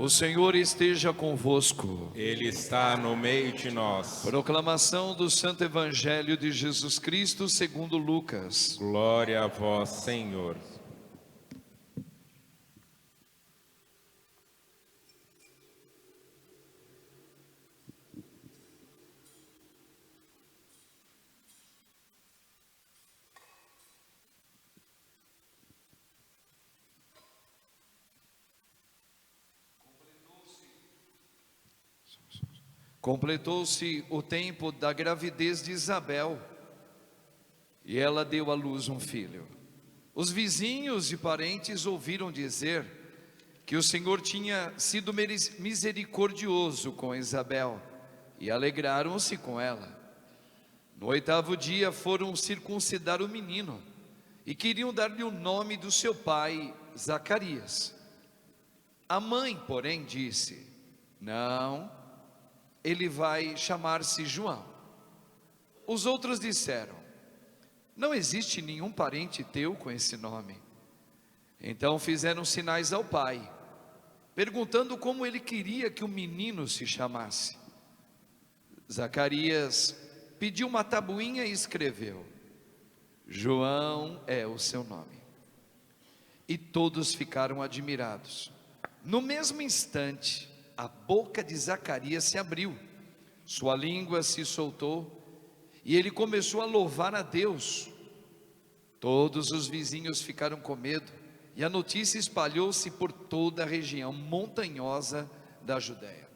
O Senhor esteja convosco. Ele está no meio de nós. Proclamação do Santo Evangelho de Jesus Cristo segundo Lucas. Glória a vós, Senhor. Completou-se o tempo da gravidez de Isabel, e ela deu à luz um filho. Os vizinhos e parentes ouviram dizer que o Senhor tinha sido misericordioso com Isabel, e alegraram-se com ela. No 8º dia foram circuncidar o menino, e queriam dar-lhe o nome do seu pai, Zacarias. A mãe, porém, disse: não, ele vai chamar-se João. Os outros disseram: não existe nenhum parente teu com esse nome. Então fizeram sinais ao pai, perguntando como ele queria que o menino se chamasse. Zacarias pediu uma tabuinha e escreveu: João é o seu nome. E todos ficaram admirados. No mesmo instante, a boca de Zacarias se abriu, sua língua se soltou, e ele começou a louvar a Deus. Todos os vizinhos ficaram com medo, e a notícia espalhou-se por toda a região montanhosa da Judéia.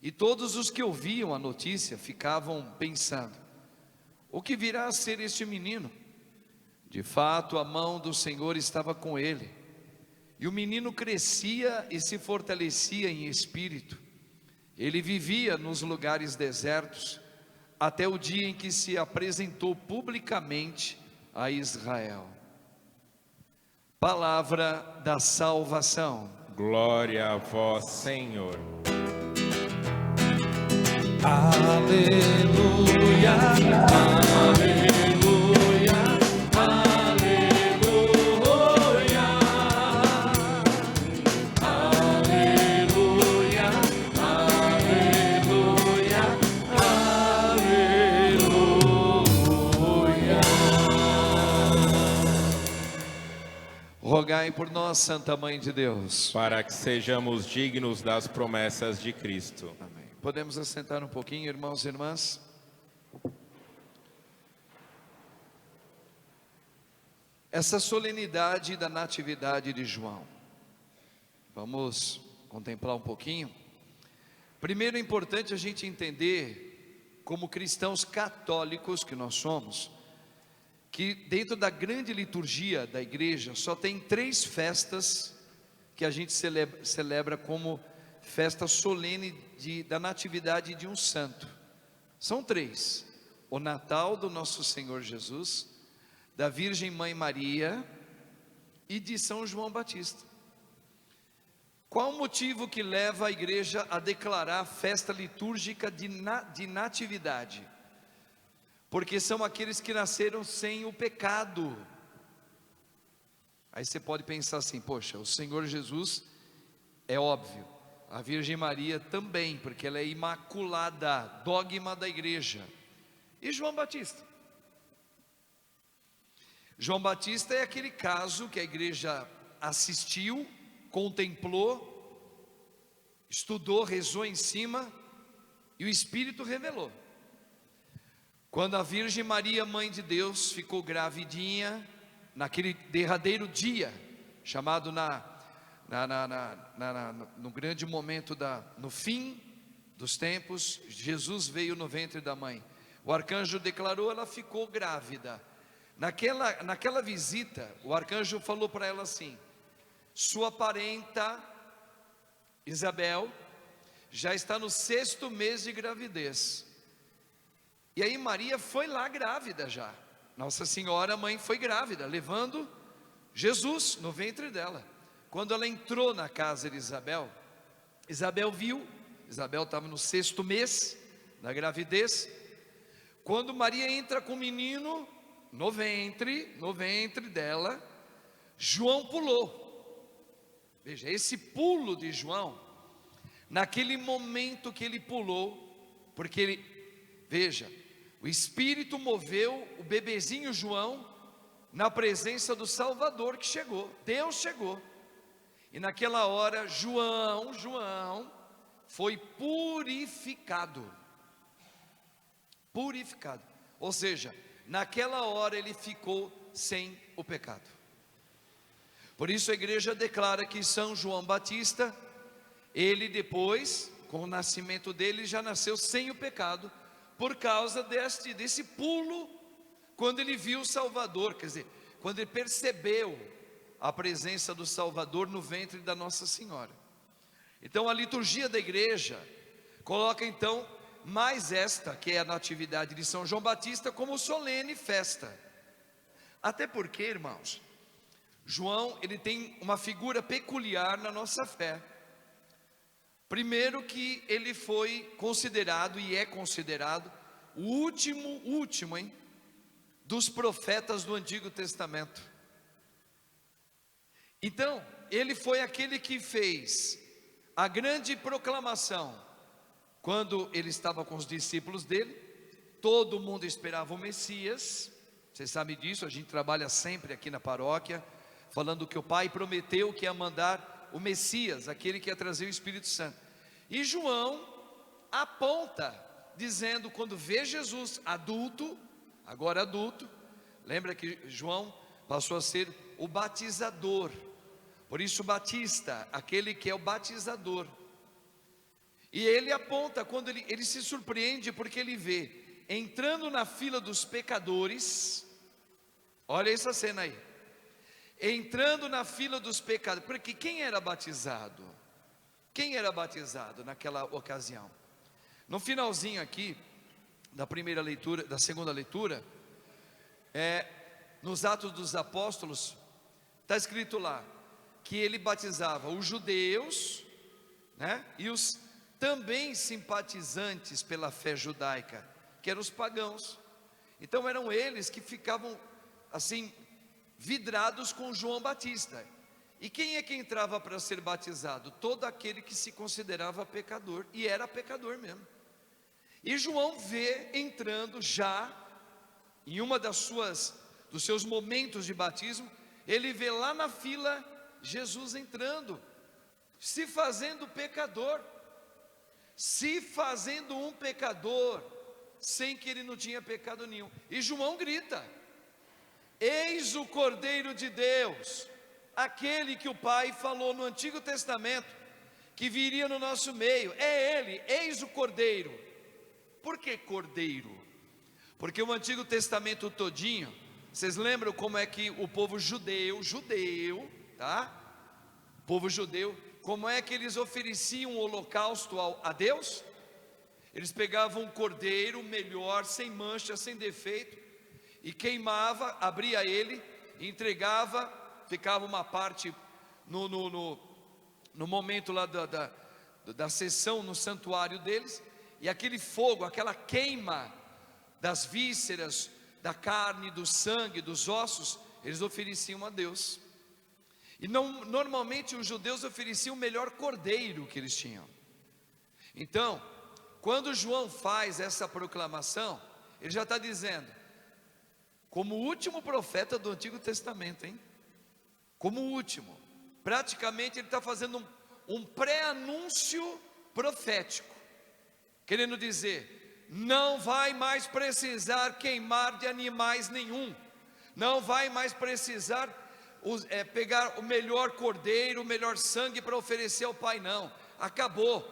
E todos os que ouviam a notícia ficavam pensando: o que virá a ser este menino? De fato, a mão do Senhor estava com ele. E o menino crescia e se fortalecia em espírito. Ele vivia nos lugares desertos, até o dia em que se apresentou publicamente a Israel. Palavra da salvação. Glória a vós, Senhor. Aleluia, aleluia. Rogai por nós, Santa Mãe de Deus, Para que sejamos dignos das promessas de Cristo. amém. Podemos assentar um pouquinho, irmãos e irmãs? Essa solenidade da natividade de João, vamos contemplar um pouquinho. Primeiro é importante a gente entender, como cristãos católicos que nós somos, que dentro da grande liturgia da igreja só tem 3 festas que a gente celebra como festa solene da natividade de um santo. São 3: o Natal do nosso Senhor Jesus, da Virgem Mãe Maria e de São João Batista. Qual o motivo que leva a igreja a declarar a festa litúrgica de natividade? Porque são aqueles que nasceram sem o pecado. Aí você pode pensar assim: poxa, o Senhor Jesus é óbvio, a Virgem Maria também, porque ela é imaculada, dogma da igreja. E João Batista? João Batista é aquele caso que a igreja assistiu, contemplou, estudou, rezou em cima, e o Espírito revelou. Quando a Virgem Maria, Mãe de Deus, ficou gravidinha, naquele derradeiro dia, chamado no grande momento, no fim dos tempos, Jesus veio no ventre da mãe. O arcanjo declarou, ela ficou grávida. Naquela visita, o arcanjo falou para ela assim: sua parenta Isabel já está no 6º mês de gravidez. E aí Maria foi lá grávida já. Nossa Senhora Mãe foi grávida, levando Jesus no ventre dela. Quando ela entrou na casa de Isabel, Isabel viu, Isabel estava no 6º mês da gravidez. Quando Maria entra com o menino no ventre dela, João pulou. Veja, esse pulo de João naquele momento que ele pulou, porque ele, veja, o Espírito moveu o bebezinho João na presença do Salvador que chegou, Deus chegou, e naquela hora João foi purificado, ou seja, naquela hora ele ficou sem o pecado. Por isso a igreja declara que São João Batista, ele depois, com o nascimento dele, já nasceu sem o pecado, por causa desse pulo, quando ele viu o Salvador, quer dizer, quando ele percebeu a presença do Salvador no ventre da Nossa Senhora. Então a liturgia da igreja coloca então mais esta, que é a natividade de São João Batista, como solene festa. Até porque, irmãos, João, ele tem uma figura peculiar na nossa fé. Primeiro que ele foi considerado e é considerado o último, dos profetas do Antigo Testamento. Então, ele foi aquele que fez a grande proclamação, quando ele estava com os discípulos dele, todo mundo esperava o Messias, vocês sabem disso, a gente trabalha sempre aqui na paróquia, falando que o Pai prometeu que ia mandar o Messias, aquele que ia trazer o Espírito Santo. E João aponta, dizendo, quando vê Jesus adulto, agora adulto, lembra que João passou a ser o batizador, por isso Batista, aquele que é o batizador. E ele aponta, quando ele se surpreende, porque ele vê, entrando na fila dos pecadores, olha essa cena aí, entrando na fila dos pecadores, porque quem era batizado? Quem era batizado naquela ocasião? No finalzinho aqui, da primeira leitura, da segunda leitura, nos Atos dos Apóstolos, está escrito lá, que ele batizava os judeus, né, e os também simpatizantes pela fé judaica, que eram os pagãos. Então eram eles que ficavam assim, vidrados com João Batista. E quem é que entrava para ser batizado? Todo aquele que se considerava pecador, e era pecador mesmo. E João vê entrando já, em uma dos seus momentos de batismo, ele vê lá na fila, Jesus entrando, se fazendo pecador, se fazendo um pecador, sem que ele não tinha pecado nenhum. E João grita: eis o Cordeiro de Deus, aquele que o Pai falou no Antigo Testamento, que viria no nosso meio, é Ele, eis o Cordeiro. Por que Cordeiro? Porque o Antigo Testamento todinho, vocês lembram como é que o povo judeu, tá? O povo judeu, como é que eles ofereciam o holocausto a Deus? Eles pegavam um cordeiro melhor, sem mancha, sem defeito, e queimava, abria ele, entregava, ficava uma parte no momento lá da sessão no santuário deles, e aquele fogo, aquela queima das vísceras, da carne, do sangue, dos ossos, eles ofereciam a Deus. E normalmente os judeus ofereciam o melhor cordeiro que eles tinham. Então, quando João faz essa proclamação, ele já está dizendo, como o último profeta do Antigo Testamento, como o último, praticamente ele está fazendo um pré-anúncio profético, querendo dizer, não vai mais precisar queimar de animais nenhum, não vai mais precisar pegar o melhor cordeiro, o melhor sangue para oferecer ao Pai, não, acabou,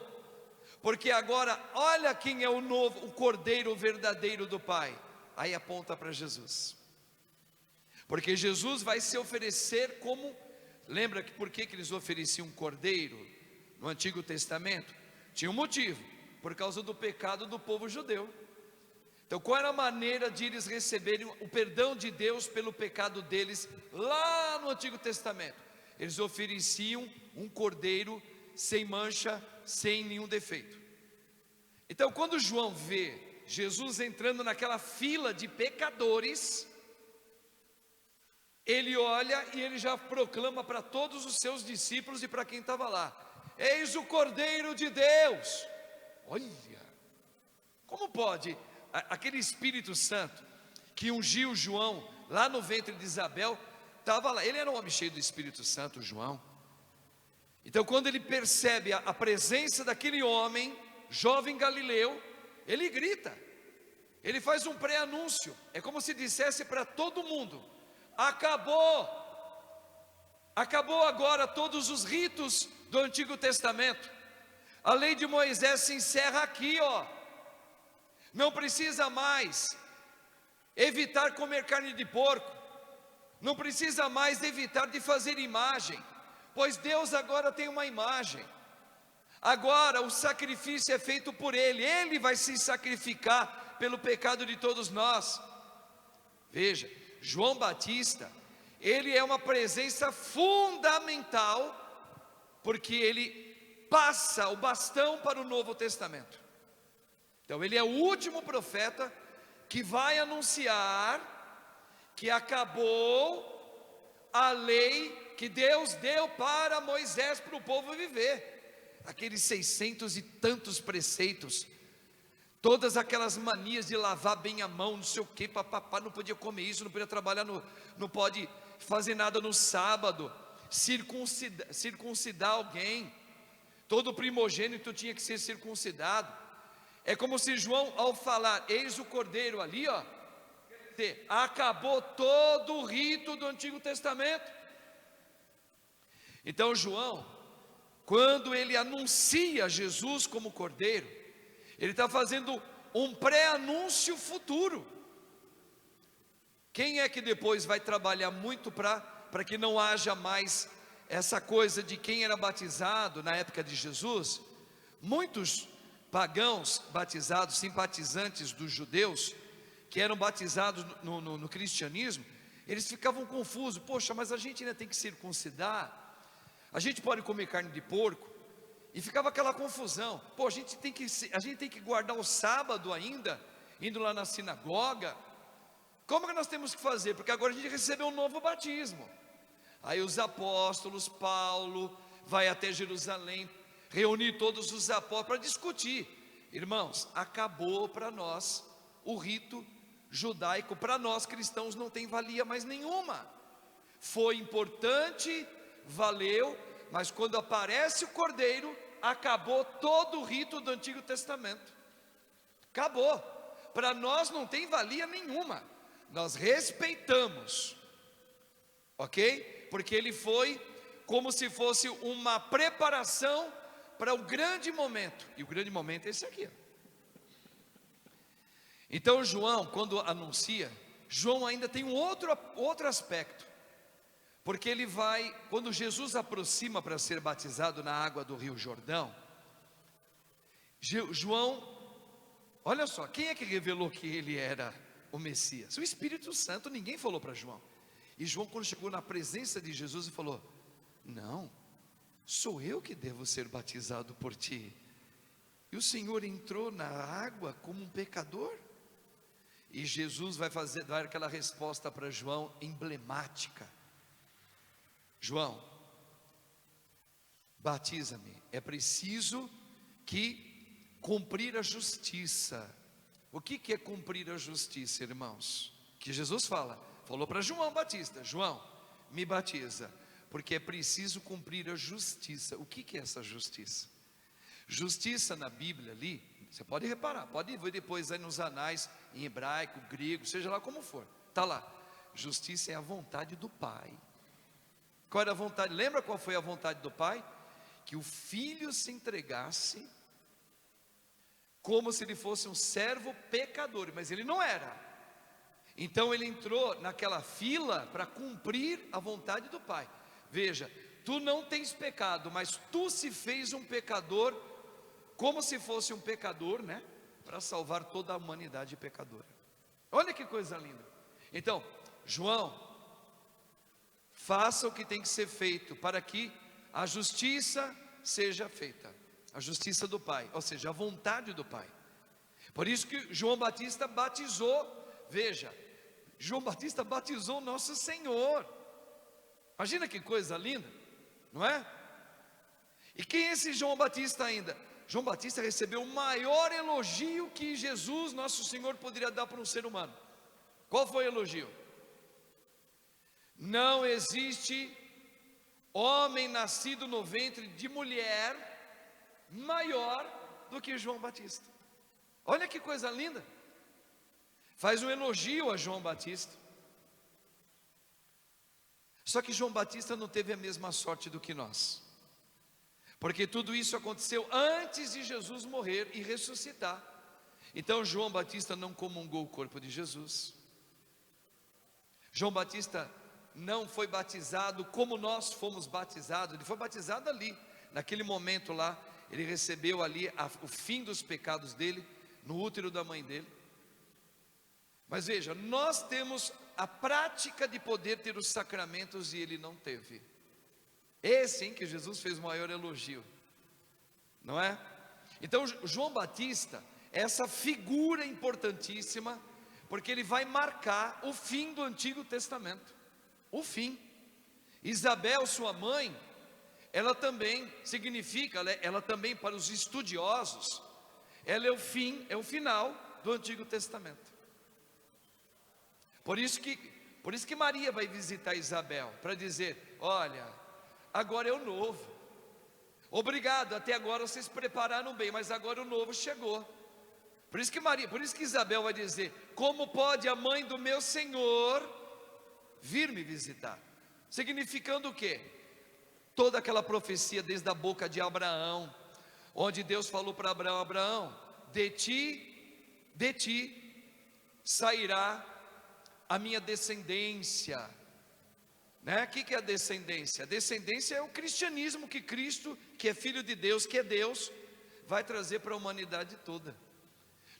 porque agora, olha quem é o cordeiro verdadeiro do Pai, aí aponta para Jesus, porque Jesus vai se oferecer como, lembra que por que eles ofereciam um cordeiro no Antigo Testamento? Tinha um motivo, por causa do pecado do povo judeu. Então qual era a maneira de eles receberem o perdão de Deus pelo pecado deles lá no Antigo Testamento? Eles ofereciam um cordeiro sem mancha, sem nenhum defeito. Então quando João vê Jesus entrando naquela fila de pecadores, ele olha e ele já proclama para todos os seus discípulos e para quem estava lá: eis o Cordeiro de Deus. Olha, como pode aquele Espírito Santo que ungiu João lá no ventre de Isabel, estava lá, ele era um homem cheio do Espírito Santo, João. Então quando ele percebe a presença daquele homem, jovem galileu, ele grita, ele faz um pré-anúncio, é como se dissesse para todo mundo: acabou agora todos os ritos do Antigo Testamento, a lei de Moisés se encerra aqui, ó. Não precisa mais evitar comer carne de porco, não precisa mais evitar de fazer imagem, pois Deus agora tem uma imagem. Agora o sacrifício é feito por Ele, Ele vai se sacrificar pelo pecado de todos nós. Veja, João Batista, ele é uma presença fundamental, porque ele passa o bastão para o Novo Testamento. Então ele é o último profeta que vai anunciar que acabou a lei que Deus deu para Moisés, para o povo viver, aqueles 600 e tantos preceitos, todas aquelas manias de lavar bem a mão, não sei o que, papapá, não podia comer isso, não podia trabalhar, não pode fazer nada no sábado, circuncidar alguém, todo primogênito tinha que ser circuncidado. É como se João, ao falar, eis o Cordeiro ali, ó, acabou todo o rito do Antigo Testamento. Então João, quando ele anuncia Jesus como Cordeiro, ele está fazendo um pré-anúncio futuro. Quem é que depois vai trabalhar muito para que não haja mais essa coisa de quem era batizado na época de Jesus? Muitos pagãos batizados, simpatizantes dos judeus, que eram batizados no cristianismo, eles ficavam confusos: poxa, mas a gente ainda tem que circuncidar, a gente pode comer carne de porco, e ficava aquela confusão. Pô, a gente tem que guardar o sábado ainda, indo lá na sinagoga, como que nós temos que fazer? Porque agora a gente recebeu um novo batismo. Aí os apóstolos, Paulo, vai até Jerusalém, reunir todos os apóstolos para discutir. Irmãos, acabou para nós o rito judaico, para nós cristãos não tem valia mais nenhuma. Foi importante, valeu, mas quando aparece o Cordeiro, acabou todo o rito do Antigo Testamento. Acabou. Para nós não tem valia nenhuma. Nós respeitamos, ok? Porque ele foi como se fosse uma preparação para o grande momento. E o grande momento é esse aqui, ó. Então João, quando anuncia, João ainda tem um outro aspecto, porque ele vai, quando Jesus aproxima para ser batizado na água do Rio Jordão, João, olha só, quem é que revelou que ele era o Messias? O Espírito Santo. Ninguém falou para João. E João, quando chegou na presença de Jesus, ele falou: não, sou eu que devo ser batizado por ti, e o Senhor entrou na água como um pecador? E Jesus vai dar aquela resposta para João, emblemática: João, batiza-me, é preciso que cumprir a justiça. O que é cumprir a justiça, irmãos? Que Jesus falou para João Batista: João, me batiza, porque é preciso cumprir a justiça. O que é essa justiça? Justiça na Bíblia ali, você pode reparar, pode ver depois aí nos anais, em hebraico, grego, seja lá como for, está lá, justiça é a vontade do Pai. Qual era a vontade? Lembra qual foi a vontade do Pai? Que o Filho se entregasse como se ele fosse um servo pecador, mas ele não era. Então ele entrou naquela fila para cumprir a vontade do Pai. Veja, tu não tens pecado, mas tu se fez um pecador, como se fosse um pecador, né? Para salvar toda a humanidade pecadora. Olha que coisa linda. Então, João, faça o que tem que ser feito para que a justiça seja feita, a justiça do Pai, ou seja, a vontade do Pai. Por isso que João Batista batizou, veja, João Batista batizou nosso Senhor. Imagina que coisa linda, não é? E quem é esse João Batista ainda? João Batista recebeu o maior elogio que Jesus, nosso Senhor, poderia dar para um ser humano. Qual foi o elogio? Não existe homem nascido no ventre de mulher maior do que João Batista. Olha que coisa linda. Faz um elogio a João Batista. Só que João Batista não teve a mesma sorte do que nós, porque tudo isso aconteceu antes de Jesus morrer e ressuscitar. Então João Batista não comungou o corpo de Jesus. João Batista não foi batizado como nós fomos batizados. Ele foi batizado ali, naquele momento lá. Ele recebeu ali o fim dos pecados dele, no útero da mãe dele. Mas veja, nós temos a prática de poder ter os sacramentos e ele não teve. Esse em que Jesus fez o maior elogio, não é? Então João Batista é essa figura importantíssima, porque ele vai marcar o fim do Antigo Testamento. O fim. Isabel, sua mãe, ela também significa, ela também para os estudiosos, ela é o fim, é o final do Antigo Testamento. Por isso que Maria vai visitar Isabel, para dizer: olha, agora é o novo. Obrigado, até agora vocês prepararam bem, mas agora o novo chegou. Por isso que Isabel vai dizer: como pode a mãe do meu Senhor vir me visitar? Significando o quê? Toda aquela profecia desde a boca de Abraão, onde Deus falou para Abraão: Abraão, de ti sairá a minha descendência, né? O que é a descendência? A descendência é o cristianismo que Cristo, que é Filho de Deus, que é Deus, vai trazer para a humanidade toda.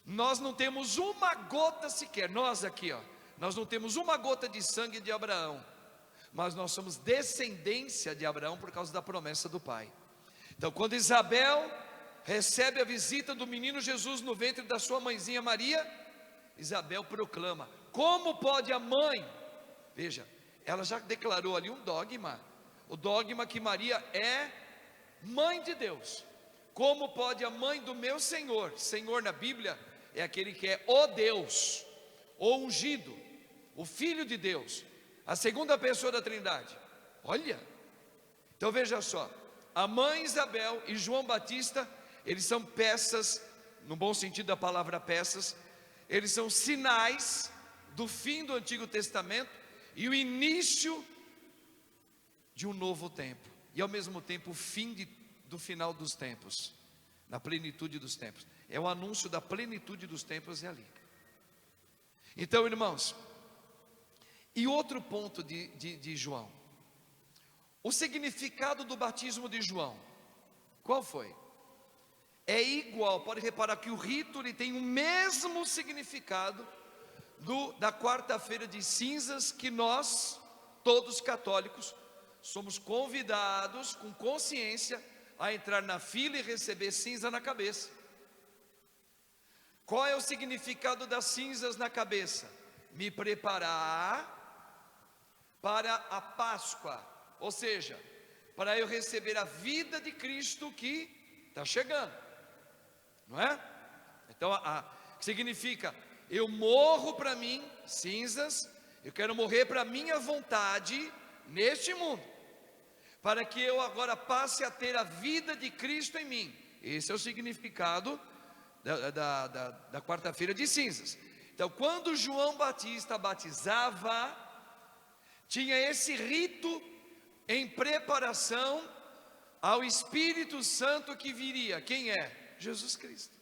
Nós não temos uma gota sequer, nós aqui, ó, nós não temos uma gota de sangue de Abraão, mas nós somos descendência de Abraão por causa da promessa do Pai. Então, quando Isabel recebe a visita do menino Jesus no ventre da sua mãezinha Maria, Isabel proclama: como pode a mãe? Veja, ela já declarou ali um dogma, o dogma que Maria é mãe de Deus. Como pode a mãe do meu Senhor? Senhor na Bíblia é aquele que é o Deus, o ungido, o Filho de Deus, a segunda pessoa da Trindade. Olha, então veja só, a mãe Isabel e João Batista, eles são peças, no bom sentido da palavra peças, eles são sinais do fim do Antigo Testamento e o início de um novo tempo, e ao mesmo tempo o fim do final dos tempos, na plenitude dos tempos. É o anúncio da plenitude dos tempos, é ali. Então, irmãos, e outro ponto de João, o significado do batismo de João, qual foi? É igual, pode reparar que o rito ele tem o mesmo significado da quarta-feira de cinzas, que nós, todos católicos, somos convidados com consciência a entrar na fila e receber cinza na cabeça. Qual é o significado das cinzas na cabeça? Me preparar para a Páscoa, ou seja, para eu receber a vida de Cristo que está chegando, não é? Então, significa: eu morro para mim, cinzas, eu quero morrer para a minha vontade neste mundo, para que eu agora passe a ter a vida de Cristo em mim. Esse é o significado da quarta-feira de cinzas. Então, quando João Batista batizava, tinha esse rito em preparação ao Espírito Santo que viria. Quem é? Jesus Cristo,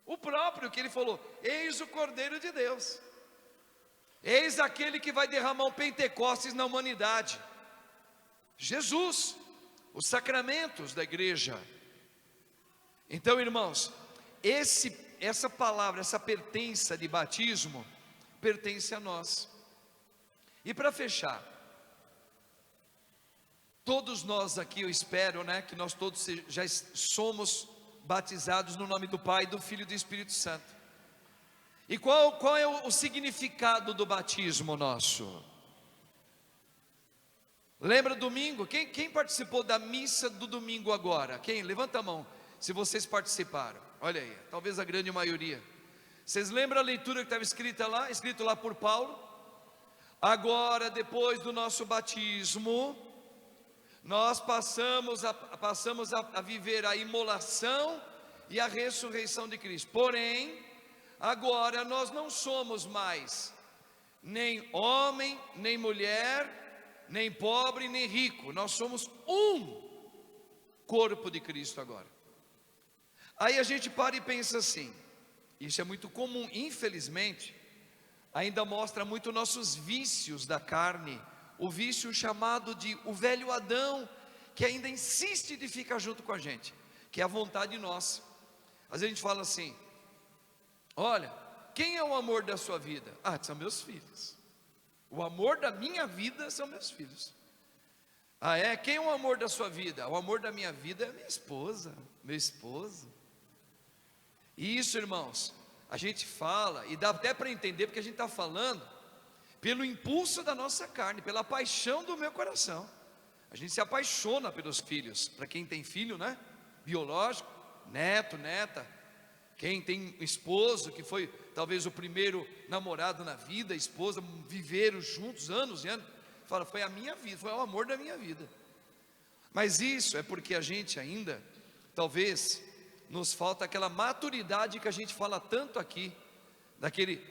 o próprio, que ele falou: eis o Cordeiro de Deus, eis aquele que vai derramar o Pentecostes na humanidade. Jesus, os sacramentos da igreja. Então, irmãos, essa palavra, essa pertença de batismo, pertence a nós. E para fechar, todos nós aqui, eu espero, né, que nós todos já somos batizados no nome do Pai, do Filho e do Espírito Santo. E qual é o significado do batismo nosso? Lembra domingo? Quem participou da missa do domingo agora? Quem? Levanta a mão, se vocês participaram. Olha aí, talvez a grande maioria. Vocês lembram a leitura que estava escrito lá por Paulo? Agora, depois do nosso batismo, nós passamos a viver a imolação e a ressurreição de Cristo. Porém, agora nós não somos mais nem homem, nem mulher, nem pobre, nem rico. Nós somos um corpo de Cristo agora. Aí a gente para e pensa assim, isso é muito comum, infelizmente, ainda mostra muito nossos vícios da carne, o vício chamado de o velho Adão, que ainda insiste de ficar junto com a gente, que é a vontade nossa. Às vezes a gente fala assim, olha, quem é o amor da sua vida? Ah, são meus filhos. O amor da minha vida são meus filhos. Ah, é? Quem é o amor da sua vida? O amor da minha vida é minha esposa, meu esposo. E isso, irmãos, a gente fala, e dá até para entender, porque a gente está falando pelo impulso da nossa carne, pela paixão do meu coração. A gente se apaixona pelos filhos. Para quem tem filho, né? Biológico, neto, neta. Quem tem um esposo, que foi talvez o primeiro namorado na vida, esposa, viveram juntos anos e anos, fala, foi a minha vida, foi o amor da minha vida. Mas isso é porque a gente ainda, talvez, nos falta aquela maturidade que a gente fala tanto aqui, daquele,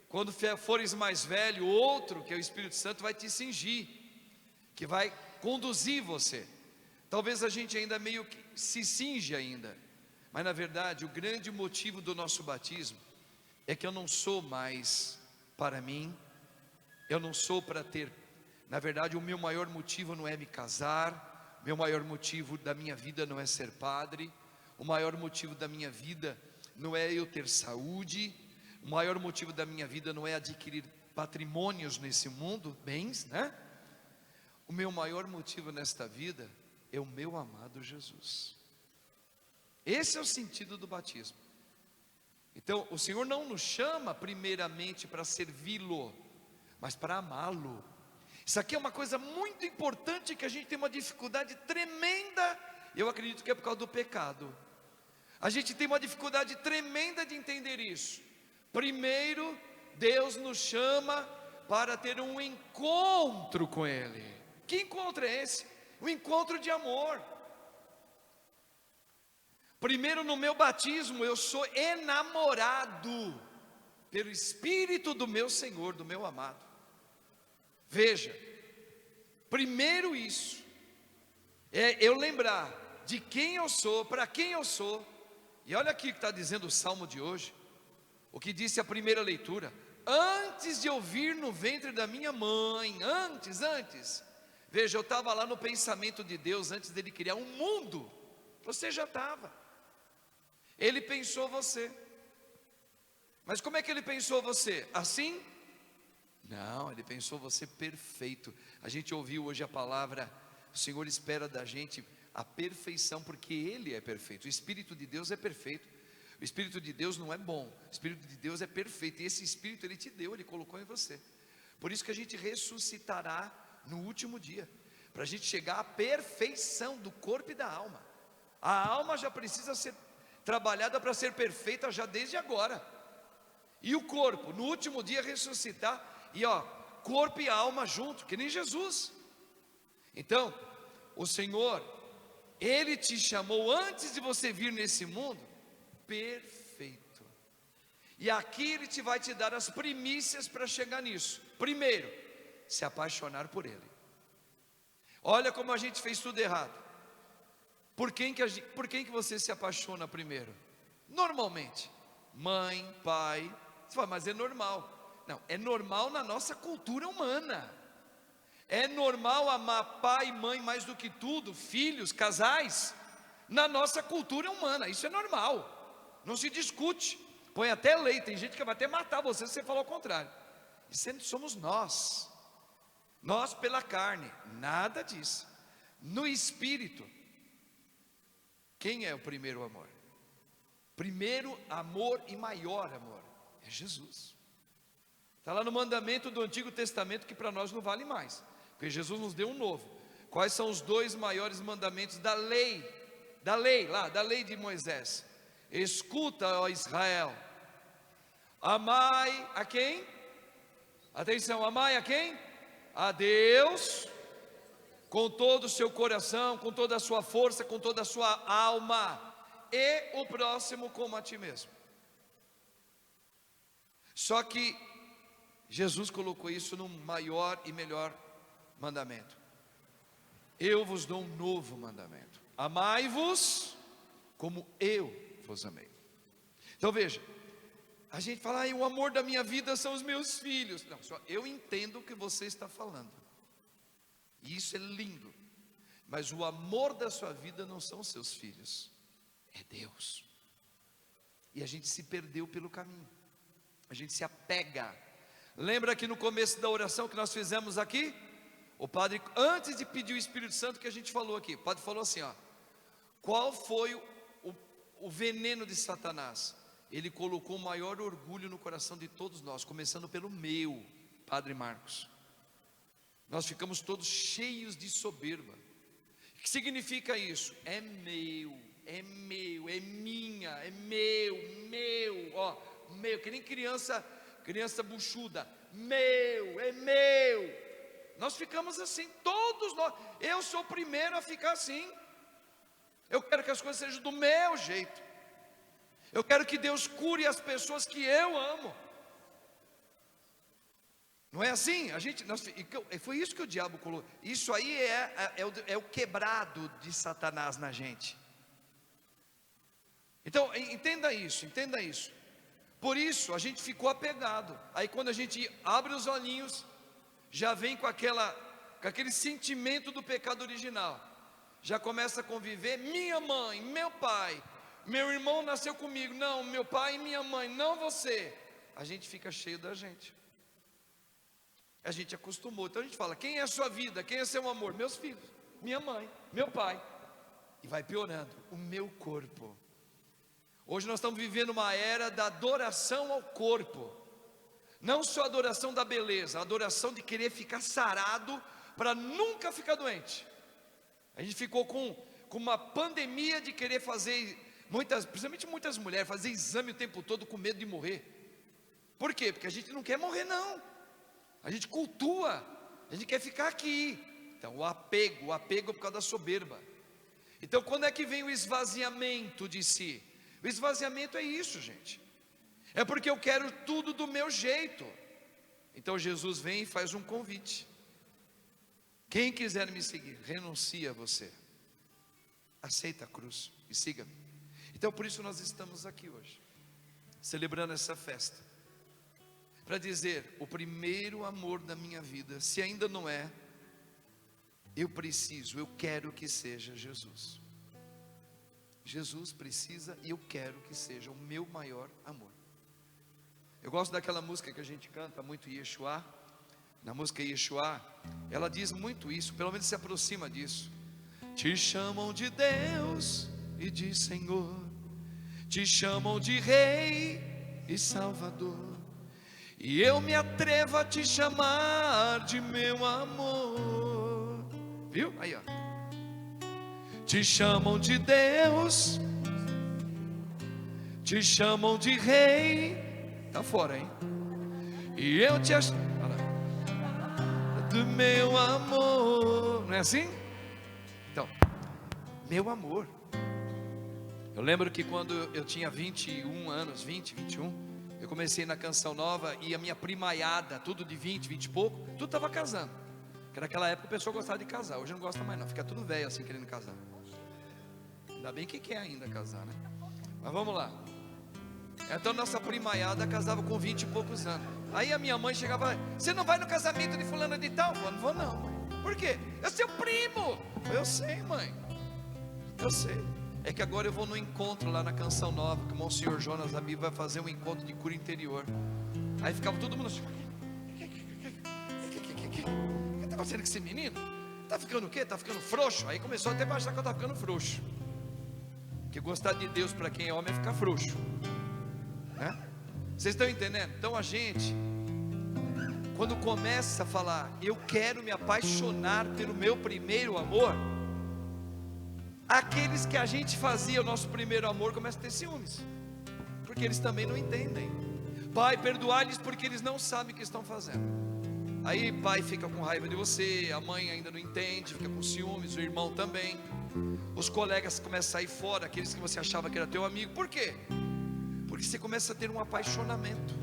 quando fores mais velho, outro, que é o Espírito Santo, vai te cingir, que vai conduzir você. Talvez a gente ainda meio que se cinge ainda, mas na verdade o grande motivo do nosso batismo é que eu não sou mais para mim, eu não sou para ter, na verdade o meu maior motivo não é me casar, meu maior motivo da minha vida não é ser padre, o maior motivo da minha vida não é eu ter saúde, o maior motivo da minha vida não é adquirir patrimônios nesse mundo, bens, né? O meu maior motivo nesta vida é o meu amado Jesus. Esse é o sentido do batismo. Então, o Senhor não nos chama primeiramente para servi-lo, mas para amá-lo. Isso aqui é uma coisa muito importante que a gente tem uma dificuldade tremenda. Eu acredito que é por causa do pecado. A gente tem uma dificuldade tremenda de entender isso. Primeiro, Deus nos chama para ter um encontro com Ele. Que encontro é esse? Um encontro de amor. Primeiro, no meu batismo, eu sou enamorado pelo Espírito do meu Senhor, do meu amado. Veja, primeiro isso, é eu lembrar de quem eu sou, para quem eu sou. E olha aqui o que está dizendo o Salmo de hoje, o que disse a primeira leitura: antes de eu vir no ventre da minha mãe, antes, veja, eu estava lá no pensamento de Deus, antes dele criar um mundo, você já estava. Ele pensou você. Mas como é que ele pensou você? Assim? Não, ele pensou você perfeito. A gente ouviu hoje a palavra, o Senhor espera da gente a perfeição, porque Ele é perfeito. O Espírito de Deus é perfeito. O Espírito de Deus não é bom, o Espírito de Deus é perfeito. E esse Espírito Ele te deu, Ele colocou em você. Por isso que a gente ressuscitará no último dia, para a gente chegar à perfeição do corpo e da alma. A alma já precisa ser trabalhada para ser perfeita já desde agora. E o corpo, no último dia ressuscitar, e corpo e alma junto, que nem Jesus. Então, o Senhor, Ele te chamou antes de você vir nesse mundo, perfeito. E aqui Ele vai te dar as primícias para chegar nisso. Primeiro, se apaixonar por Ele. Olha como a gente fez tudo errado. Por quem que você se apaixona primeiro? Normalmente, mãe, pai. Você fala, mas é normal. Não, é normal na nossa cultura humana. É normal amar pai e mãe mais do que tudo, filhos, casais, na nossa cultura humana. Isso é normal, não se discute. Põe até lei, tem gente que vai até matar você se você falar o contrário. Isso somos nós pela carne, nada disso. No espírito, quem é o primeiro amor? Primeiro amor e maior amor é Jesus. Está lá no mandamento do Antigo Testamento, que para nós não vale mais, porque porque Jesus nos deu um novo. Quais são os 2 maiores mandamentos da lei de Moisés? Escuta, ó Israel, amai a quem? Atenção, amai a quem? A Deus, com todo o seu coração, com toda a sua força, com toda a sua alma, e o próximo como a ti mesmo. Só que Jesus colocou isso no maior e melhor mandamento. Eu vos dou um novo mandamento: amai-vos como eu vos amei. Então veja, a gente fala, o amor da minha vida são os meus filhos. Não, só eu entendo o que você está falando, e isso é lindo, mas o amor da sua vida não são os seus filhos, é Deus. E a gente se perdeu pelo caminho, a gente se apega. Lembra que no começo da oração que nós fizemos aqui, o padre, antes de pedir o Espírito Santo, que a gente falou aqui, o padre falou assim, qual foi o veneno de Satanás? Ele colocou o maior orgulho no coração de todos nós, começando pelo meu, Padre Marcos. Nós ficamos todos cheios de soberba. O que significa isso? É meu, é minha, é meu, meu, que nem criança buchuda, é meu. Nós ficamos assim, todos nós. Eu sou o primeiro a ficar assim. Eu quero que as coisas sejam do meu jeito. Eu quero que Deus cure as pessoas que eu amo. Não é assim? Foi isso que o diabo colocou. Isso aí é o quebrado de Satanás na gente. Então, entenda isso. Por isso, a gente ficou apegado. Aí quando a gente abre os olhinhos, já vem com aquele sentimento do pecado original. Já começa a conviver, minha mãe, meu pai, meu irmão nasceu comigo, não, meu pai e minha mãe, não você. A gente fica cheio da gente. A gente acostumou. Então a gente fala, quem é a sua vida? Quem é seu amor? Meus filhos, minha mãe, meu pai. E vai piorando, o meu corpo. Hoje nós estamos vivendo uma era da adoração ao corpo. Não só a adoração da beleza, a adoração de querer ficar sarado para nunca ficar doente. A gente ficou com uma pandemia de querer fazer, principalmente muitas mulheres, fazer exame o tempo todo com medo de morrer. Por quê? Porque a gente não quer morrer não. A gente cultua, a gente quer ficar aqui. Então o apego é por causa da soberba. Então quando é que vem o esvaziamento de si? O esvaziamento é isso, gente. É porque eu quero tudo do meu jeito. Então Jesus vem e faz um convite. Quem quiser me seguir, renuncie a você. Aceita a cruz e siga-me. Então por isso nós estamos aqui hoje, celebrando essa festa, para dizer, o primeiro amor da minha vida, se ainda não é, eu quero que seja Jesus. Jesus precisa e eu quero que seja o meu maior amor. Eu gosto daquela música que a gente canta muito, Yeshua. Na música Yeshua, ela diz muito isso, pelo menos se aproxima disso. Te chamam de Deus e de Senhor, te chamam de Rei e Salvador, e eu me atrevo a te chamar de meu amor. Viu? Aí ó. Te chamam de Deus, te chamam de Rei. Tá fora, hein? E eu te acho do meu amor. Não é assim? Então, meu amor. Eu lembro que quando eu tinha 21 anos, 21, eu comecei na Canção Nova e a minha primaiada, tudo de 20 e pouco, tudo estava casando. Porque naquela época o pessoal gostava de casar, hoje não gosta mais não, fica tudo velho assim querendo casar. Ainda bem que quer ainda casar, né? Mas vamos lá. Então nossa primaiada casava com 20 e poucos anos. Aí a minha mãe chegava, você não vai no casamento de fulano de tal? Eu não vou não, mãe. Por quê? É seu primo. Eu sei, mãe, eu sei. É que agora eu vou no encontro lá na Canção Nova, que o Monsenhor Jonas Abi vai fazer um encontro de cura interior. Aí ficava todo mundo assim, o que tá acontecendo com esse menino? Tá ficando o quê? Tá ficando frouxo? Aí começou até a achar que eu tava ficando frouxo. Porque gostar de Deus para quem é homem é ficar frouxo, né? Vocês estão entendendo? Então a gente, quando começa a falar, eu quero me apaixonar pelo meu primeiro amor, aqueles que a gente fazia o nosso primeiro amor começam a ter ciúmes, porque eles também não entendem. Pai, perdoai-lhes porque eles não sabem o que estão fazendo. Aí pai fica com raiva de você, a mãe ainda não entende, fica com ciúmes, o irmão também. Os colegas começam a sair fora, aqueles que você achava que era teu amigo. Por quê? Porque você começa a ter um apaixonamento.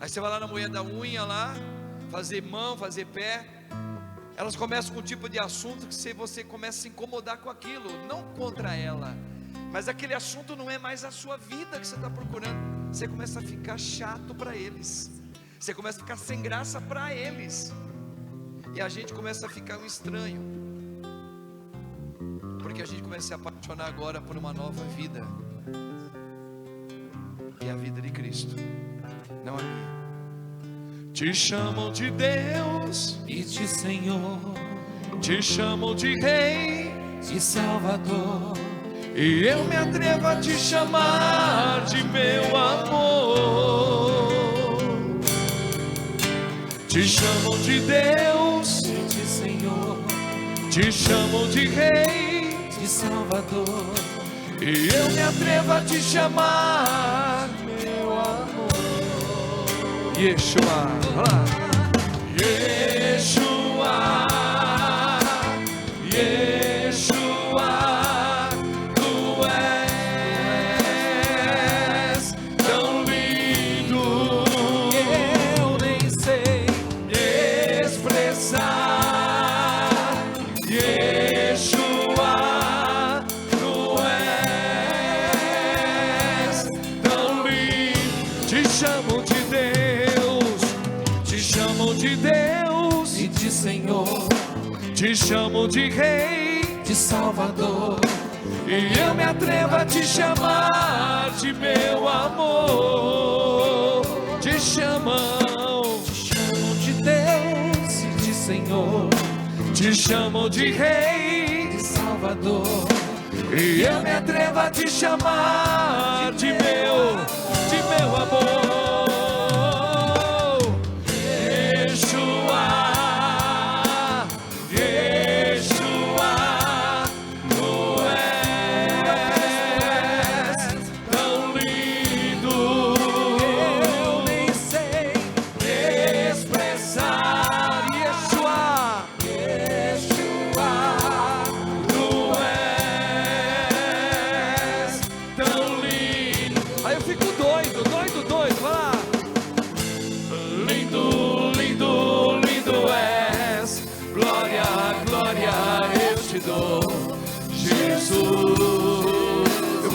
Aí você vai lá na mulher da unha lá, fazer mão, fazer pé. Elas começam com um tipo de assunto que você começa a se incomodar com aquilo, não contra ela, mas aquele assunto não é mais a sua vida que você está procurando. Você começa a ficar chato para eles, você começa a ficar sem graça para eles, e a gente começa a ficar um estranho, porque a gente começa a se apaixonar agora por uma nova vida, e a vida de Cristo, não a minha. Te chamam de Deus e de Senhor, te chamam de Rei, de Salvador, e eu me atrevo a te chamar de meu amor. Te chamam de Deus e de Senhor, te chamam de Rei, de Salvador, e eu me atrevo a te chamar meu amor. Yeshua, Yeshua, Yeshua, tu és tão lindo, eu nem sei expressar. Yeshua, tu és tão lindo. Te chamo de Deus, te chamo de Deus e de Senhor, te chamo de Rei, de Salvador, e eu me atrevo a te chamar de meu amor. Te chamam de Deus e de Senhor, te chamam de Rei, de Salvador, e eu me atrevo a te chamar de meu amor.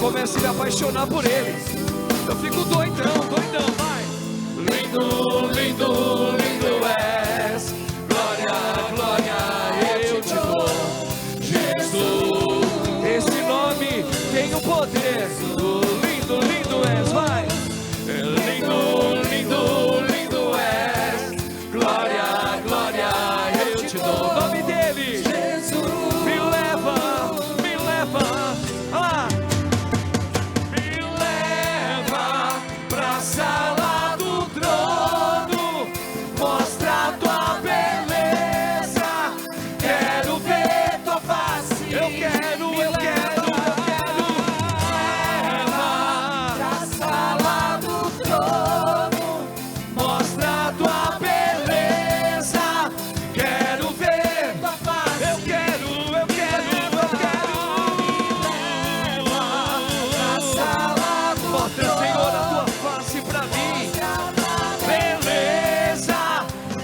Começo a me apaixonar por ele, eu fico doidão, vai. Lindo, lindo, lindo és, glória, glória, eu te dou, Jesus. Esse nome tem o poder. Lindo, lindo és, vai. Lindo, lindo, lindo és, glória, glória, eu te dou. O nome dele, Jesus, me leva, ah. Sala do trono, mostra tua beleza. Quero ver tua face. Eu quero. Leva pra sala do trono, mostra tua beleza. Quero ver tua face. Eu quero. Leva pra sala do trono. Senhor, a tua face pra mim, beleza,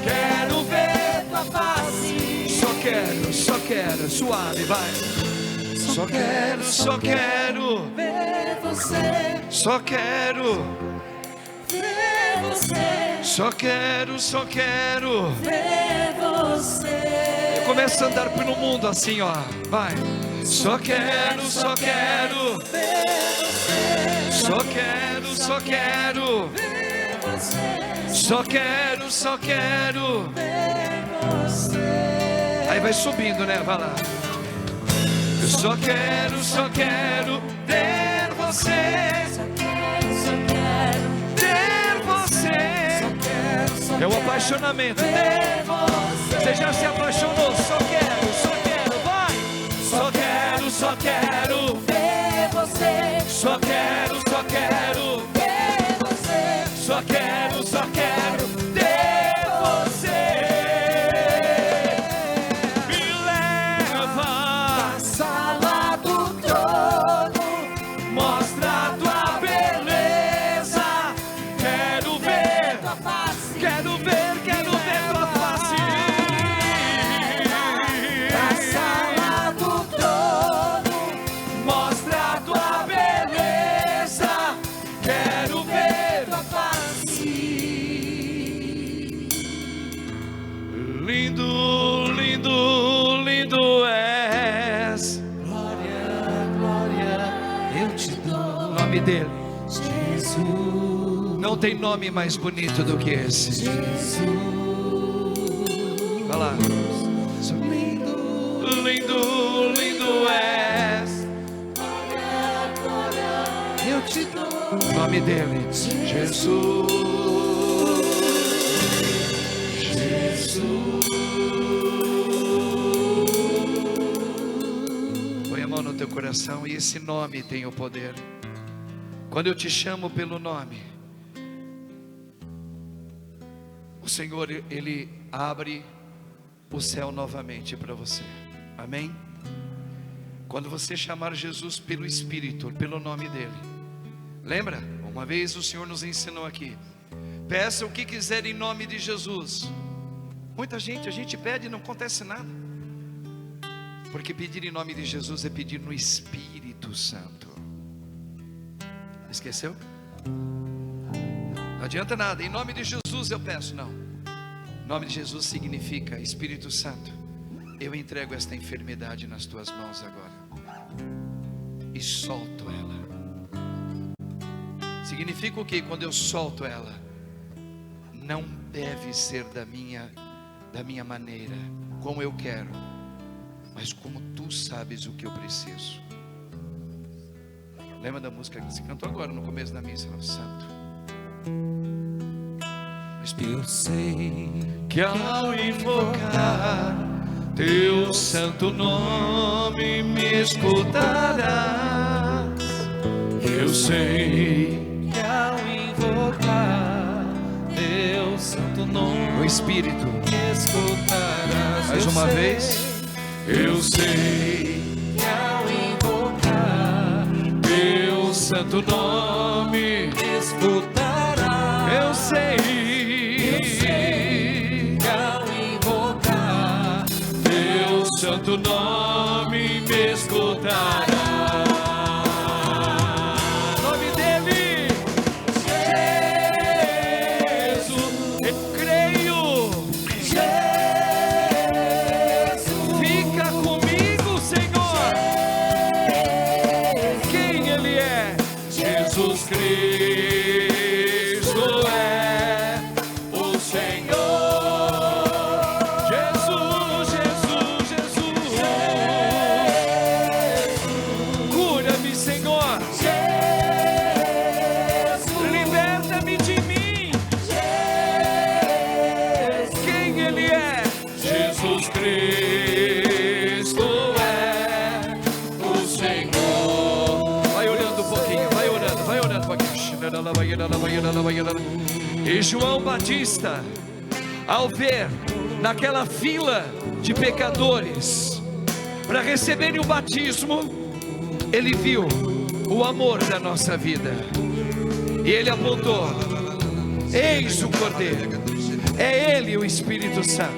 quero ver tua face. Só quero, suave, vai. Só quero ver você, só quero ver você, só quero ver você. Começa a andar pelo mundo assim, ó, vai. Só quero ver você, só quero ver você, só quero ver você. Aí vai subindo, né? Vai lá. Eu só quero ter você. Só quero ter você. Ter você. Só É o apaixonamento. Você já se apaixonou? Só quero, vai! Só quero ver você. Só quero Ver você. Só quero ter você. Me leva Na sala do trono, mostra a tua beleza. Quero ver tua face. tua face. Na sala do trono, Mostra a tua beleza. Quero ver tua face. Lindo, lindo, lindo és. Glória, glória, eu te dou. O nome dele. Jesus, Não tem nome mais bonito do que esse. Jesus. Vai lá. Lindo, Lindo, lindo és. eu te dou. O nome dele. Jesus. Põe a mão no teu coração e esse nome tem o poder. Quando eu te chamo pelo nome, o Senhor, Ele abre o céu novamente para você. Amém? Quando você chamar Jesus pelo Espírito, pelo nome dEle. Lembra? Uma vez o Senhor nos ensinou aqui. Peça o que quiser em nome de Jesus. Muita gente, a gente pede e não acontece nada. Porque pedir em nome de Jesus é pedir no Espírito Santo. Esqueceu? Não adianta nada, em nome de Jesus eu peço, não. Em nome de Jesus significa: Espírito Santo, eu entrego esta enfermidade nas tuas mãos agora e solto ela. Significa o que? Quando eu solto ela, não deve ser da minha maneira, como eu quero, mas como tu sabes o que eu preciso. Lembra da música que se cantou agora no começo da missa? Santo. Eu sei Que ao invocar teu santo nome me escutarás. Eu sei que ao invocar teu santo nome, o Espírito. me escutarás. Mais Eu uma sei vez. Eu sei que ao invocar teu santo nome. me escutarás. Eu sei que ao invocar teu santo nome me escutará. Nome dele, Jesus. Eu creio. Fica comigo, Senhor. Quem Ele é? Jesus Cristo é o Senhor. Jesus, Jesus, Jesus. Cura-me, Senhor. Liberta-me de mim. Quem Ele é? Jesus Cristo é o Senhor. Vai orando um pouquinho, vai orando um pouquinho. E João Batista, ao ver naquela fila de pecadores para receberem o batismo, ele viu o amor da nossa vida e ele apontou: eis o Cordeiro. É Ele, o Espírito Santo.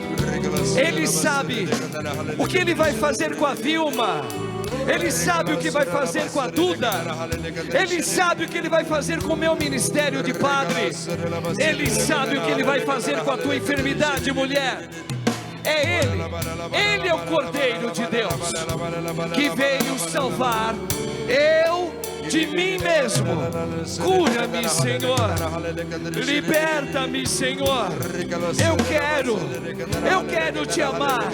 Ele sabe o que Ele vai fazer com a Vilma. Ele sabe o que vai fazer com a Duda. Ele sabe o que Ele vai fazer com o meu ministério de padre. Ele sabe o que Ele vai fazer com a tua enfermidade, mulher. É Ele. Ele é o Cordeiro de Deus que veio salvar eu de mim mesmo. Cura-me, Senhor. Liberta-me, Senhor. Eu quero te amar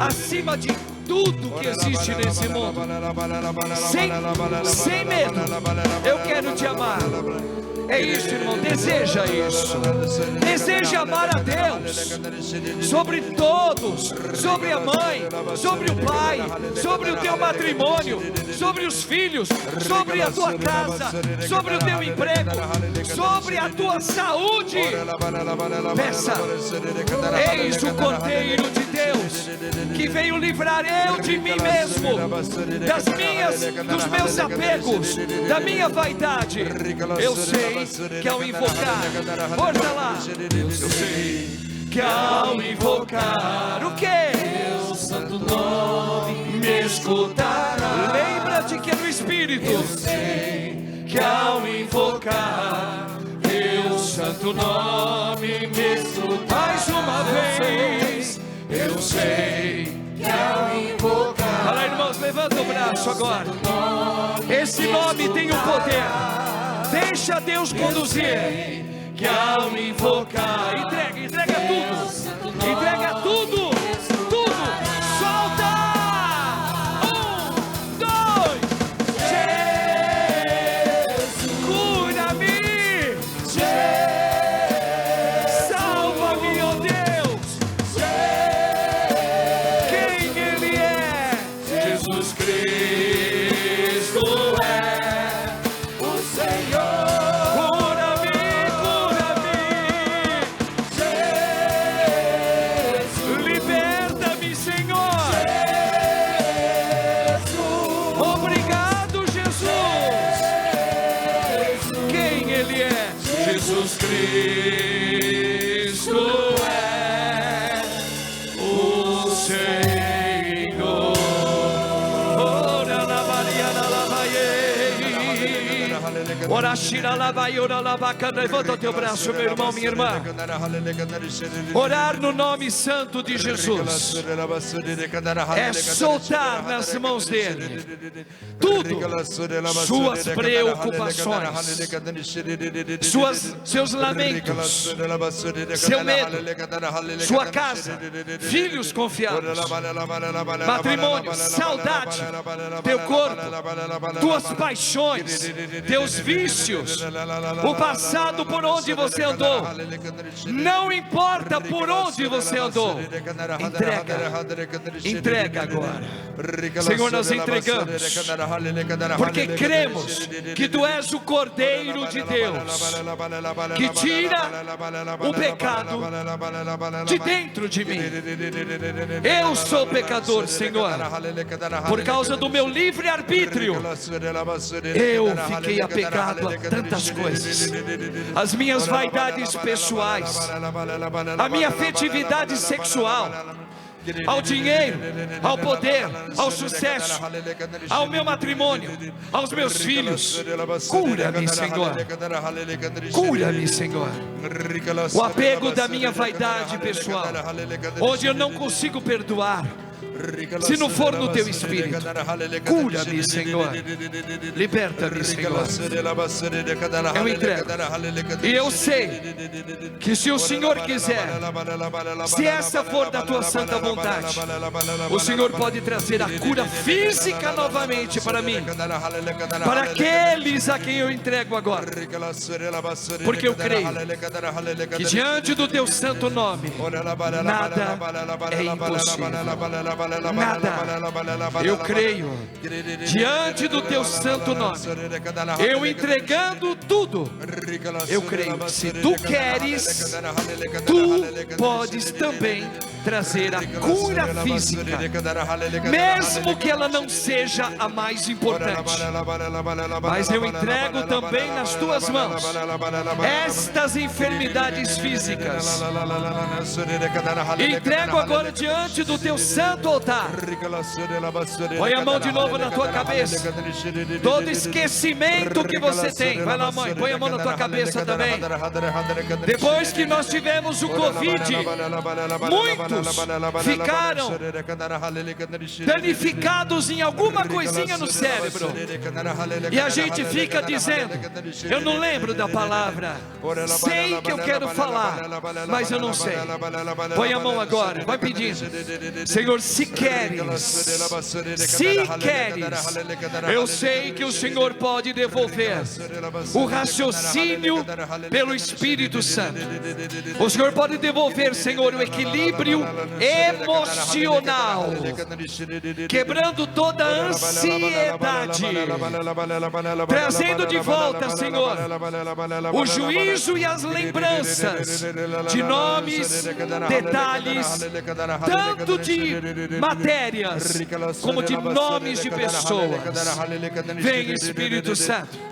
acima de tudo que existe nesse mundo, sem medo. Eu quero te amar. É isso, irmão, deseja isso. Deseja amar a Deus sobre todos, sobre a mãe, sobre o pai, sobre o teu matrimônio, sobre os filhos, sobre a tua casa, sobre o teu emprego, sobre a tua saúde. Peça: eis o Cordeiro de Deus, que veio livrar eu de mim mesmo, dos meus apegos, da minha vaidade. Eu sei que ao invocar, força lá, eu sei que ao invocar o que? Teu santo nome Me escutará. Lembra-te que é no Espírito. eu sei Que ao invocar teu santo nome me escutará. Mais uma vez, eu sei que ao invocar Fala, irmãos, levanta o braço agora. Esse nome tem o poder. Deixa Deus conduzir. Que ao invocar, entrega tudo. Entrega tudo. Tudo. Solta. 1, 2. Jesus, cura-me. Salva-me, ó Deus. Quem Ele é? Jesus Cristo é o Senhor. Liberta-me, Senhor. Obrigado, Jesus. Quem Ele é? Jesus Cristo é o Senhor. Ora la Mariana la Ora Shira la Ora la Bacana. Levanta o teu braço, meu irmão, minha irmã. Orar no nome santo de Jesus é soltar nas mãos dele tudo, suas preocupações, seus lamentos, seu medo, sua casa, filhos confiados, matrimônio, saudade, teu corpo, tuas paixões, teus vícios, o passado por onde você andou. Não importa por onde você andou, entrega agora. Senhor, nós entregamos, porque cremos que Tu és o Cordeiro de Deus, que tira o pecado de dentro de mim. Eu sou pecador, Senhor, por causa do meu livre-arbítrio. Eu fiquei apegado a tantas coisas, as minhas vaidades pessoais, a minha afetividade sexual, ao dinheiro, ao poder, ao sucesso, ao meu matrimônio, aos meus filhos. Cura-me, Senhor. Cura-me, Senhor. O apego da minha vaidade pessoal, onde eu não consigo perdoar. Se não for no Teu Espírito, cura-me, Senhor. Liberta-me, Senhor. Eu entrego. E eu sei que se o Senhor quiser, se essa for da Tua santa vontade, o Senhor pode trazer a cura física novamente para mim, para aqueles a quem eu entrego agora. Porque eu creio que diante do Teu santo nome, nada é impossível. Nada. Eu creio, diante do Teu santo nome, eu entregando tudo, eu creio que se Tu queres, Tu podes também trazer a cura física, mesmo que ela não seja a mais importante. Mas eu entrego também nas Tuas mãos estas enfermidades físicas. Entrego agora diante do Teu santo altar. Põe a mão de novo na tua cabeça. Todo esquecimento que você tem, vai lá, mãe, põe a mão na tua cabeça também. Depois que nós tivemos o Covid, muitos muitos ficaram danificados em alguma coisinha no cérebro, e a gente fica dizendo: eu não lembro da palavra, sei que eu quero falar, mas eu não sei. Põe a mão agora, vai pedindo: Senhor, se queres, eu sei que o Senhor pode devolver o raciocínio pelo Espírito Santo. O Senhor pode devolver, Senhor, o equilíbrio emocional, quebrando toda a ansiedade, trazendo de volta, Senhor, o juízo e as lembranças de nomes, detalhes, tanto de matérias como de nomes de pessoas. Vem, Espírito Santo.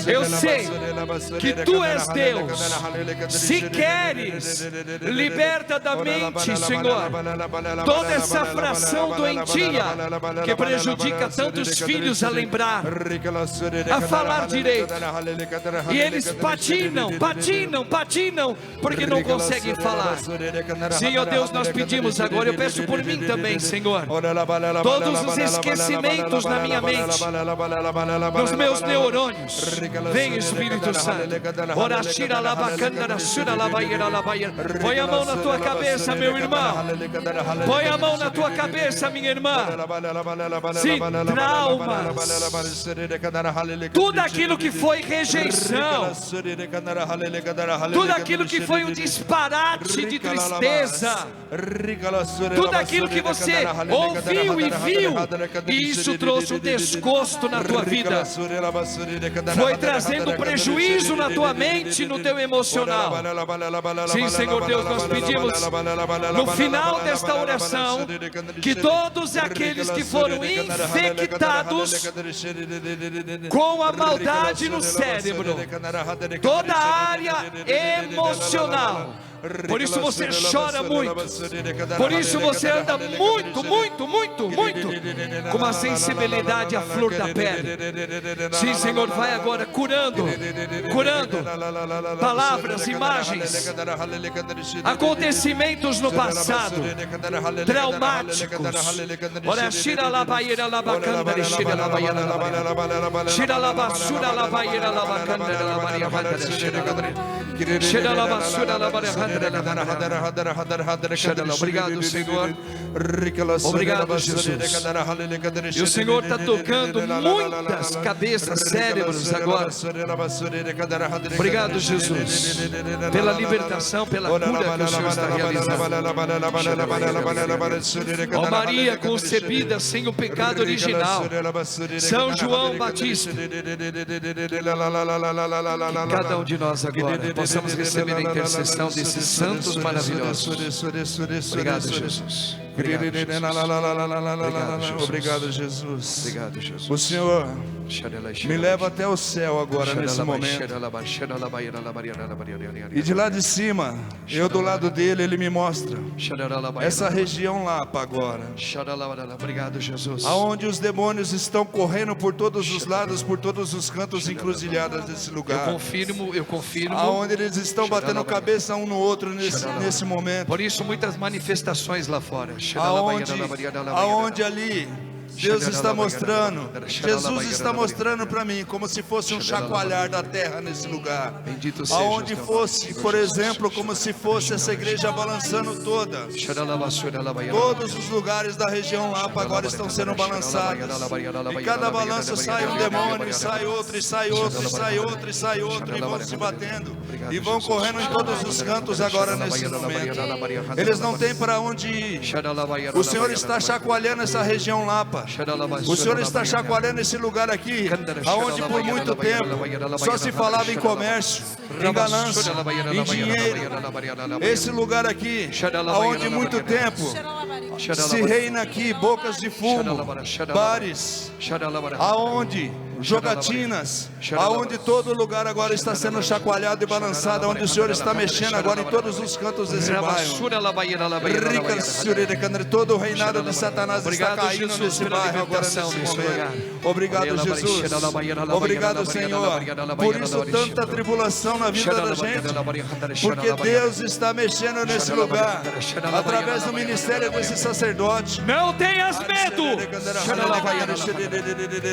Eu sei que Tu és Deus. Se queres, liberta da mente, Senhor, toda essa fração doentia que prejudica tantos filhos a lembrar, a falar direito, e eles patinam, porque não conseguem falar. Sim, ó Deus, nós pedimos agora, eu peço por mim também, Senhor, todos os esquecimentos na minha mente, nos meus neurônios. Vem, Espírito Santo. Põe a mão na tua cabeça, meu irmão. Põe a mão na tua cabeça, minha irmã. Sim, traumas, tudo aquilo que foi rejeição, tudo aquilo que foi um disparate de tristeza, tudo aquilo que você ouviu e viu, e isso trouxe um desgosto na tua vida, foi trazendo prejuízo na tua mente e no teu emocional. Sim, Senhor Deus, nós pedimos no final desta oração que todos aqueles que foram infectados com a maldade no cérebro, toda a área emocional, por isso você chora muito, por isso você anda muito, com uma sensibilidade à flor da pele. Sim, Senhor, vai agora curando palavras, imagens, acontecimentos no passado, traumáticos. Ora, shira la baira la bacanda, shira la baira la baira, shira la basura la baira la bacanda, la baira shira la basura la baira. Obrigado, Senhor. Obrigado, Jesus. E o Senhor está tocando muitas cabeças, cérebros agora. Obrigado, Jesus, pela libertação, pela cura que o Senhor está realizando. Ó Maria concebida sem o pecado original, São João Batista, que cada um de nós agora possamos receber a intercessão desses santos maravilhosos. Obrigado, Jesus. Obrigado, Jesus. Obrigado, Jesus. O Senhor me leva até o céu agora nesse momento. E de lá de cima, eu do lado dele, ele me mostra essa região lá para agora. Obrigado, Jesus. Aonde os demônios estão correndo por todos os lados, por todos os cantos, encruzilhadas desse lugar. Eu confirmo. Aonde eles estão batendo cabeça um no outro nesse momento. Por isso muitas manifestações lá fora. Aonde ali Deus está mostrando, Jesus está mostrando para mim, como se fosse um chacoalhar da terra nesse lugar. Aonde fosse, por exemplo, como se fosse essa igreja balançando toda. Todos os lugares da região Lapa agora estão sendo balançados. E cada balanço sai um demônio, e sai outro, e sai outro, e sai outro, e sai outro, e vão se batendo. E vão correndo em todos os cantos agora nesse momento. Eles não têm para onde ir. O Senhor está chacoalhando essa região Lapa. O Senhor está chacoalhando esse lugar aqui, aonde por muito tempo só se falava em comércio, em ganância, em dinheiro. Esse lugar aqui, aonde muito tempo se reina aqui bocas de fumo, bares, aonde jogatinas, aonde todo lugar agora está sendo chacoalhado e balançado, onde o Senhor está mexendo agora em todos os cantos desse bairro. Todo o reinado de Satanás está caindo nesse bairro agora, nesse momento. Obrigado, Jesus. Obrigado, Senhor. Por isso tanta tribulação na vida da gente, porque Deus está mexendo nesse lugar, através do ministério desse sacerdote. Não tenhas medo.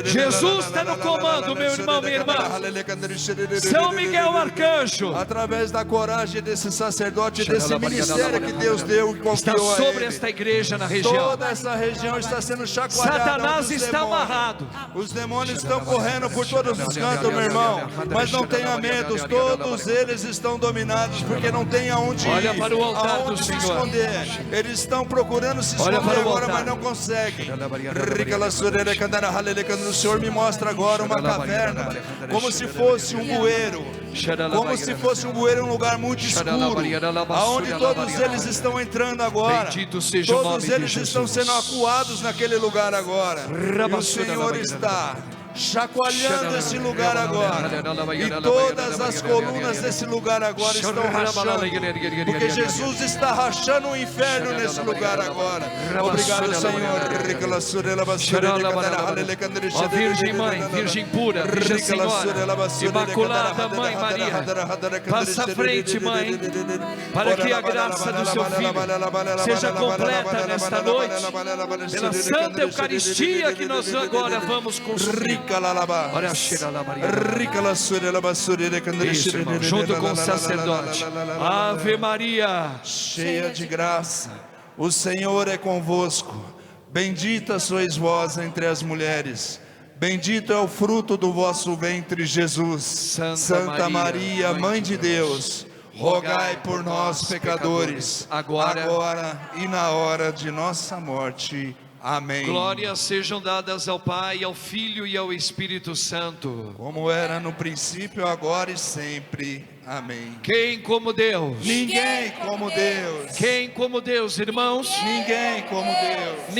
Jesus está no comando, meu irmão, minha irmã. São Miguel Arcanjo, através da coragem desse sacerdote, desse ministério que Deus deu e confiou está sobre esta igreja na região. Toda essa região está sendo chacoalhada. Satanás está amarrado. Os demônios estão correndo por todos os cantos, meu irmão. Mas não tenha medo, todos eles estão dominados, porque não tem aonde ir. Olha para o altar do se Senhor. esconder. Eles estão procurando se esconder agora, mas não conseguem. O Senhor me mostra agora uma caverna, como se fosse um bueiro. Como se fosse um bueiro, um lugar muito escuro, aonde todos eles estão entrando agora. Todos eles estão sendo acuados naquele lugar agora. E o Senhor está chacoalhando esse lugar agora, e todas as colunas desse lugar agora estão rachando, porque Jesus está rachando o inferno nesse lugar agora. Obrigado, Senhor. Ó Virgem Mãe, Virgem pura, Virgem Senhora, Imaculada Mãe Maria, passa à frente, Mãe, para que a graça do seu Filho seja completa nesta noite, pela Santa Eucaristia que nós agora vamos consumir. Isso, irmão, junto com o sacerdote. Ave Maria, cheia de graça, o Senhor é convosco. Bendita sois vós entre as mulheres, bendito é o fruto do vosso ventre, Jesus. Santa Maria, Mãe de Deus, rogai por nós, pecadores, agora e na hora de nossa morte. Amém. Glórias sejam dadas ao Pai, ao Filho e ao Espírito Santo, como era no princípio, agora e sempre. Amém. Quem como Deus? Ninguém como Deus. Quem como Deus, irmãos? Ninguém como Deus.